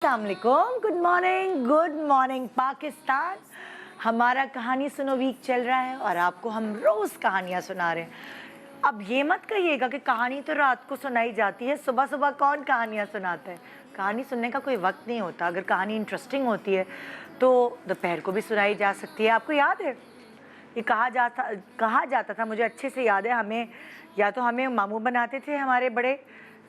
Good morning Pakistan. हमारा कहानी सुनो वीक चल रहा है और आपको हम रोज़ कहानियाँ सुना रहे हैं। अब ये मत कहिएगा कि कहानी तो रात को सुनाई जाती है, सुबह सुबह कौन कहानियाँ सुनाता है। कहानी सुनने का कोई वक्त नहीं होता। अगर कहानी इंटरेस्टिंग होती है तो दोपहर को भी सुनाई जा सकती है। आपको याद है ये कहा जाता था, मुझे अच्छे से याद है, हमें मामू बनाते थे हमारे बड़े,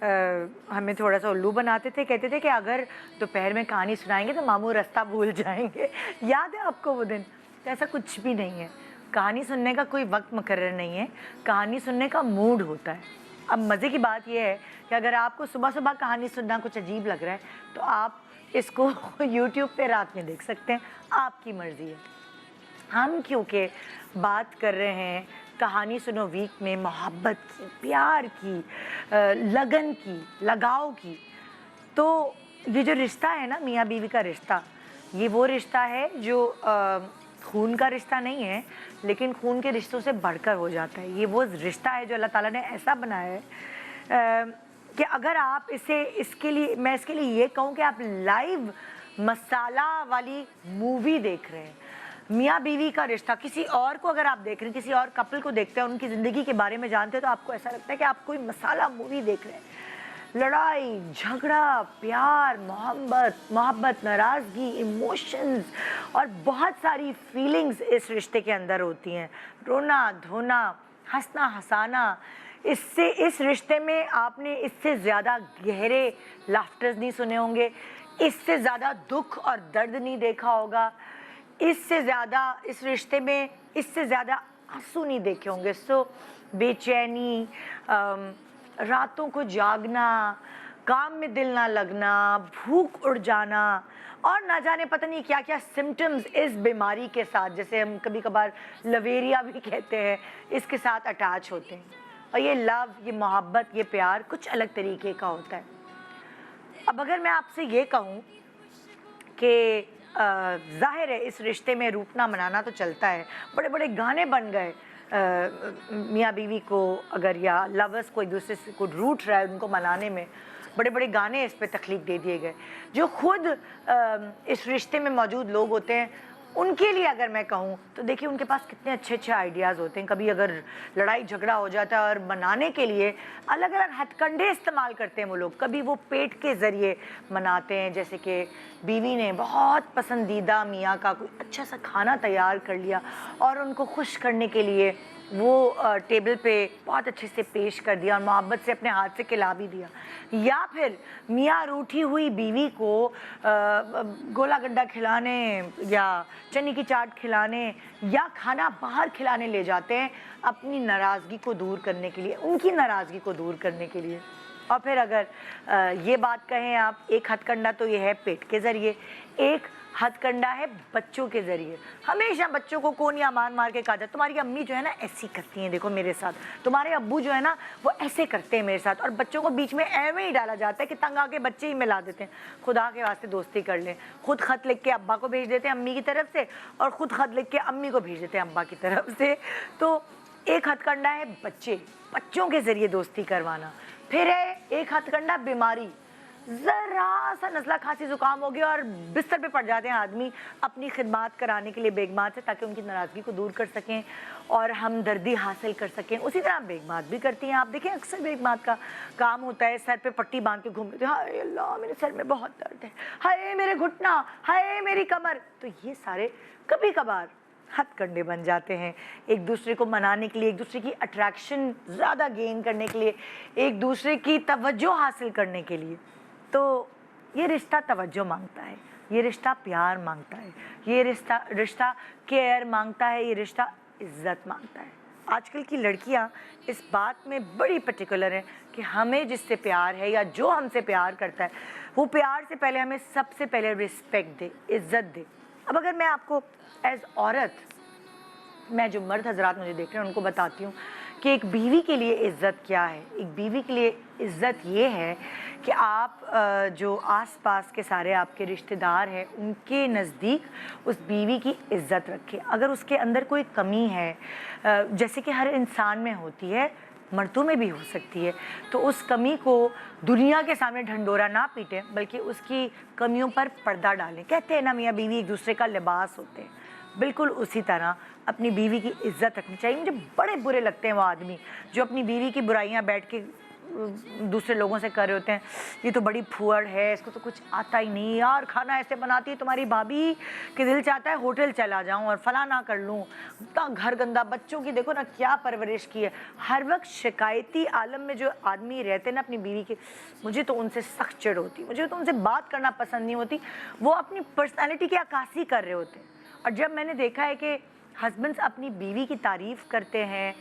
हमें थोड़ा सा उल्लू बनाते थे, कहते थे कि अगर दोपहर में कहानी सुनाएंगे तो मामू रास्ता भूल जाएंगे। याद है आपको वो दिन? तो ऐसा कुछ भी नहीं है। कहानी सुनने का कोई वक्त मुकर्रर नहीं है, कहानी सुनने का मूड होता है। अब मज़े की बात यह है कि अगर आपको सुबह सुबह कहानी सुनना कुछ अजीब लग रहा है तो आप इसको यूट्यूब पे रात में देख सकते हैं, आपकी मर्ज़ी है। हम क्योंकि बात कर रहे हैं कहानी सुनो वीक में मोहब्बत की, प्यार की, लगन की, लगाव की, तो ये जो रिश्ता है ना, मियाँ बीवी का रिश्ता, ये वो रिश्ता है जो खून का रिश्ता नहीं है, लेकिन खून के रिश्तों से बढ़कर हो जाता है। ये वो रिश्ता है जो अल्लाह ताला ने ऐसा बनाया है कि अगर आप इसके लिए ये कहूँ कि आप लाइव मसाला वाली मूवी देख रहे हैं, मियाँ बीवी का रिश्ता, किसी और को अगर आप देख रहे हैं, किसी और कपल को देखते हैं, उनकी ज़िंदगी के बारे में जानते हैं, तो आपको ऐसा लगता है कि आप कोई मसाला मूवी देख रहे हैं। लड़ाई झगड़ा, प्यार, मोहब्बत, नाराज़गी, इमोशंस और बहुत सारी फीलिंग्स इस रिश्ते के अंदर होती हैं। रोना धोना, हंसना हंसाना, इस रिश्ते में आपने इससे ज़्यादा गहरे लाफ्टर्स नहीं सुने होंगे, इससे ज़्यादा दुख और दर्द नहीं देखा होगा, इससे ज़्यादा इस रिश्ते में इससे ज़्यादा आंसू नहीं देखे होंगे। बेचैनी, रातों को जागना, काम में दिल ना लगना, भूख उड़ जाना और ना जाने पता नहीं क्या क्या सिम्टम्स इस बीमारी के साथ, जैसे हम कभी कभार लवेरिया भी कहते हैं, इसके साथ अटैच होते हैं। और ये लव, ये मोहब्बत, ये प्यार कुछ अलग तरीके का होता है। अब अगर मैं आपसे ये कहूँ कि ज़ाहिर है इस रिश्ते में रूठना मनाना तो चलता है, बड़े बड़े गाने बन गए मियाँ बीवी को अगर या लवर्स को एक दूसरे से को रूठ रहा है उनको मनाने में, बड़े बड़े गाने इस पे तख्लीक दे दिए गए। जो खुद इस रिश्ते में मौजूद लोग होते हैं उनके लिए अगर मैं कहूँ तो देखिए उनके पास कितने अच्छे अच्छे आइडियाज़ होते हैं। कभी अगर लड़ाई झगड़ा हो जाता है और मनाने के लिए अलग अलग हथकंडे इस्तेमाल करते हैं वो लोग। कभी वो पेट के ज़रिए मनाते हैं, जैसे कि बीवी ने बहुत पसंदीदा मियाँ का कोई अच्छा सा खाना तैयार कर लिया और उनको खुश करने के लिए वो टेबल पे बहुत अच्छे से पेश कर दिया और मोहब्बत से अपने हाथ से खिला भी दिया। या फिर मियाँ रूठी हुई बीवी को गोला गड्ढा खिलाने या चने की चाट खिलाने या खाना बाहर खिलाने ले जाते हैं अपनी नाराज़गी को दूर करने के लिए, उनकी नाराज़गी को दूर करने के लिए। और फिर अगर ये बात कहें आप, एक हथकंडा तो ये है पेट के ज़रिए, एक हथकंडा है बच्चों के ज़रिए। हमेशा बच्चों को कोनियाँ मार मार के कहा जाता है तुम्हारी अम्मी जो है ना ऐसी करती हैं, देखो मेरे साथ, तुम्हारे अब्बू जो है ना वो ऐसे करते हैं मेरे साथ। और बच्चों को बीच में एवं ही डाला जाता है कि तंग आके बच्चे ही मिला देते हैं। खुदा के वास्ते दोस्ती कर लें। खुद ख़त लिख के अब्बा को भेज देते हैं अम्मी की तरफ से और ख़ुद ख़त लिख के अम्मी को भेज देते हैं अब्बा की तरफ से। तो एक हथकंडा है बच्चों के ज़रिए दोस्ती करवाना। फिर है एक हथकंडा बीमारी, ज़रा सा नज़ला खांसी ज़ुकाम हो गया और बिस्तर पे पड़ जाते हैं आदमी अपनी खिदमत कराने के लिए बेगमात से, ताकि उनकी नाराज़गी को दूर कर सकें और हमदर्दी हासिल कर सकें। उसी तरह बेगमात भी करती हैं। आप देखें अक्सर बेगमात का काम होता है सर पे पट्टी बांध के घूमते हैं, हाय अल्लाह मेरे सर में बहुत दर्द है, हाय मेरे घुटना, हाय मेरी कमर। तो ये सारे कभी कभार हथकंडे बन जाते हैं एक दूसरे को मनाने के लिए, एक दूसरे की अट्रैक्शन ज़्यादा गेन करने के लिए, एक दूसरे की तवज्जो हासिल करने के लिए। तो ये रिश्ता तवज्जो मांगता है, ये रिश्ता प्यार मांगता है, ये रिश्ता केयर मांगता है, ये रिश्ता इज़्ज़त मांगता है। आजकल की लड़कियां इस बात में बड़ी पर्टिकुलर हैं कि हमें जिससे प्यार है या जो हमसे प्यार करता है वो प्यार से पहले हमें सबसे पहले रिस्पेक्ट दे, इज़्ज़त दे। अब अगर मैं आपको एज़ औरत, मैं जो मर्द हजरात मुझे देख रहे हैं उनको बताती हूँ कि एक बीवी के लिए इज़्ज़त क्या है। एक बीवी के लिए इज़्ज़त ये है कि आप जो आसपास के सारे आपके रिश्तेदार हैं उनके नज़दीक उस बीवी की इज़्ज़त रखें। अगर उसके अंदर कोई कमी है, जैसे कि हर इंसान में होती है, मर्दों में भी हो सकती है। तो उस कमी को दुनिया के सामने ढंढोरा ना पीटें, बल्कि उसकी कमियों पर पर्दा डालें। कहते हैं ना मियाँ बीवी एक दूसरे का लिबास होते हैं, बिल्कुल उसी तरह अपनी बीवी की इज्जत रखनी चाहिए। मुझे बड़े बुरे लगते हैं वो आदमी जो अपनी बीवी की बुराइयां बैठ के दूसरे लोगों से कर रहे होते हैं। ये तो बड़ी फुअड़ है, इसको तो कुछ आता ही नहीं यार, खाना ऐसे बनाती है तुम्हारी भाभी कि दिल चाहता है होटल चला जाऊं और फला ना कर लूं, इतना घर गंदा, बच्चों की देखो ना क्या परवरिश की है। हर वक्त शिकायती आलम में जो आदमी रहते हैं ना अपनी बीवी के, मुझे तो उनसे सख्त चिढ़ होती, मुझे तो उनसे बात करना पसंद नहीं होती। वो अपनी पर्सनैलिटी की अक्कासी कर रहे होते हैं। और जब मैंने देखा है कि हस्बैंड्स अपनी बीवी की तारीफ़ करते हैं,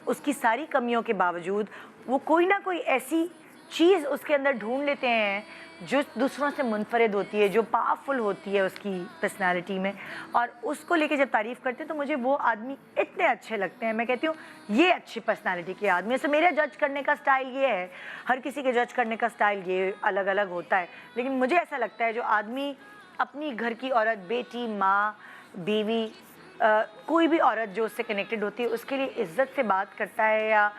उसकी सारी कमियों के बावजूद वो कोई ना कोई ऐसी चीज़ उसके अंदर ढूंढ लेते हैं जो दूसरों से मुनफरिद होती है, जो पावरफुल होती है उसकी पर्सनालिटी में, और उसको लेके जब तारीफ़ करते हैं तो मुझे वो आदमी इतने अच्छे लगते हैं। मैं कहती हूँ ये अच्छी पर्सनालिटी के आदमी। वैसे मेरा जज करने का स्टाइल ये है, हर किसी के जज करने का स्टाइल ये अलग अलग होता है, लेकिन मुझे ऐसा लगता है जो आदमी अपनी घर की औरत, बेटी, माँ, बीवी, कोई भी औरत जो उससे कनेक्टेड होती है उसके लिए इज्जत से बात करता है, या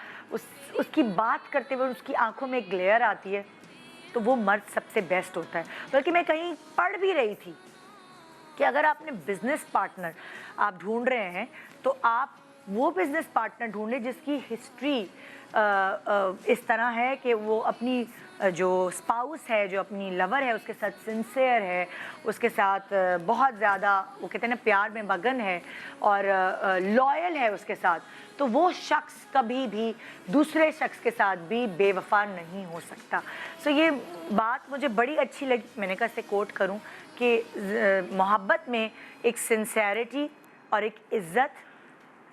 उसकी बात करते हुए उसकी आंखों में एक ग्लेयर आती है, तो वो मर्द सबसे बेस्ट होता है। बल्कि मैं कहीं पढ़ भी रही थी कि अगर आपने बिजनेस पार्टनर आप ढूंढ रहे हैं तो आप वो बिजनेस पार्टनर ढूंढें जिसकी हिस्ट्री इस तरह है कि वो अपनी जो स्पाउस है, जो अपनी लवर है, उसके साथ सिंसियर है, उसके साथ बहुत ज़्यादा वो कहते हैं ना प्यार में मगन है और लॉयल है उसके साथ। तो वो शख्स कभी भी दूसरे शख्स के साथ भी बेवफा नहीं हो सकता। सो ये बात मुझे बड़ी अच्छी लगी। मैंने कहा इसे कोट करूं कि मोहब्बत में एक सिंसियरिटी और एक इज़्ज़त,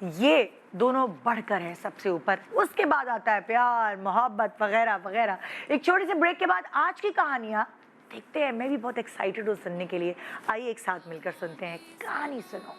ये दोनों बढ़कर है सबसे ऊपर। उसके बाद आता है प्यार, मोहब्बत वगैरह वगैरह। एक छोटे से ब्रेक के बाद आज की कहानियाँ देखते हैं। मैं भी बहुत एक्साइटेड हूँ सुनने के लिए। आइए एक साथ मिलकर सुनते हैं। कहानी सुनो।